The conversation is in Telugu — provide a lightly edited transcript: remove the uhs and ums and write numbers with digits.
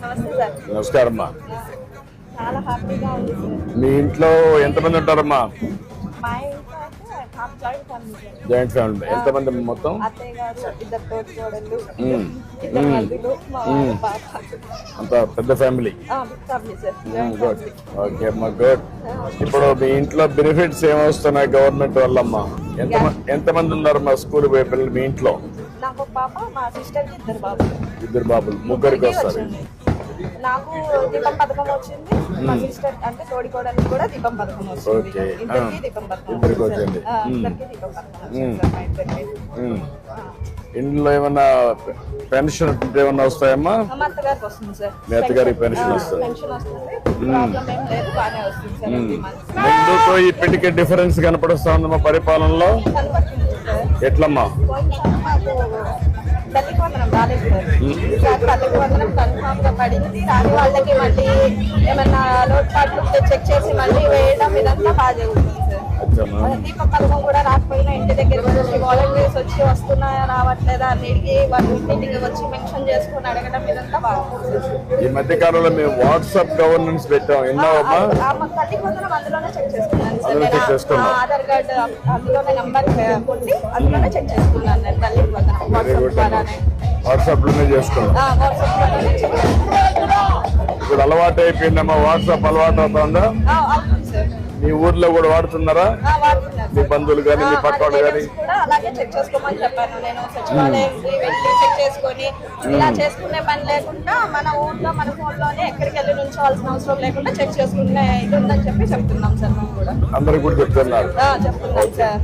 నమస్తే సార్. నమస్కారమ్మా. చాలా హ్యాపీగా ఉంది సార్. మీ ఇంట్లో ఎంతమంది ఉంటారమ్మా? మా ఇంట్లో అయితే half joint family sir. Joint family ఎంతమంది మొత్తం? అత్తయ్య గారు, ఇద్దరు తోటికోడళ్ళు, ఇద్దరు మల్లులు, మా పాప. అంత పెద్ద family. Family sir. Good. Okay అమ్మా, గుడ్. ఇప్పుడు మీ ఇంట్లో బెనిఫిట్స్ ఏమొస్తున్నాయి గవర్నమెంట్ వల్లమ్మా? ఎంతమంది ఉన్నారు మా స్కూల్ పోయే పిల్లలు మీ ఇంట్లో? నాకు ఒక పాప, మా సిస్టర్ కి ఇద్దరు బాబులు. ఇద్దరు బాబులు, ముగ్గురికి వస్తారు. నాకు దీపం పథకం వచ్చింది. మా సిస్టర్ అంటే తోడికోడలికి కూడా దీపం పథకం వచ్చింది. ఇద్దరికి దీపం పథకం వచ్చింది. ఇద్దరికి దీపం పథకం వచ్చింది సార్, మా ఇద్దరికి. ఇంట్లో ఏమన్నా పెన్షన్ ఏమన్నా వస్తాయమ్మా? మా అత్తగారికి వస్తుంది సార్. మీ అత్తగారికి పెన్షన్ వస్తుంది. పెన్షన్ వస్తుంది. ప్రాబ్లం ఏం లేదు, బాగానే వస్తుంది సార్. ముందుతో ఇప్పటికే డిఫరెన్స్ కనపడుస్తా ఉందమ్మా పరిపాలనలో? కనపడుతుంది సార్. ఎట్లమ్మా? తల్లికి వందనం రాలేదు సార్. తల్లికి వందనం కన్ఫామ్ గా పడింది. రాని వాళ్ళకి మళ్ళీ ఏమన్నా లోటుపాట్లు చెక్ చేసి మళ్ళీ వేయడం ఇదంతా బాగా జరుగుతుంది సార్. దీపం పథకం కూడా రాకపోయినా ఇంటి దగ్గరికి వచ్చి వాలంటీర్స్ వచ్చి వస్తున్నాయా రావట్లేదా అని అడిగి వాళ్ళు ఇంటికి వచ్చి మెన్షన్ చేసుకుని అడగడం ఇదంతా బాగుంది. ఈ మధ్య కాలంలో మేము వాట్సాప్ గవర్నెన్స్ పెట్టాం, ఎన్నోమ్మా? తల్లికి వందనం అందులోనే చెక్ చేసుకున్నాను. ఆధార్ కార్డు అందులోనే నంబర్ కొట్టి అందులోనే చెక్ చేసుకున్నాను నేను. తల్లికి వందనం వాట్సాప్ లోనే చేసుకున్నాం. ఇప్పుడు అలవాటు అయిపోయిందమ్మా, వాట్సాప్ అలవాటు అవుతుందా? మీ ఊర్లో కూడా వాడుతున్నారా? మీ బంధువులు కానీ మీ పక్కవాళ్ళు కానీ? అలాగే చెక్ చేసుకోమని చెప్పాను నేను. సచివాలయంకి వెళ్ళి చెక్ చేసుకొని ఇలా చేసుకునే పని లేకుండా మన ఊర్లో మన ఫోన్ లోనే ఎక్కడికి వెళ్ళి నుంచోవాల్సిన అవసరం లేకుండా చెక్ చేసుకునే ఇది ఉందని చెప్పి చెప్తున్నాం సార్. మేము కూడా అందరికి కూడా చెప్తున్నారు. చెప్తున్నాం సార్.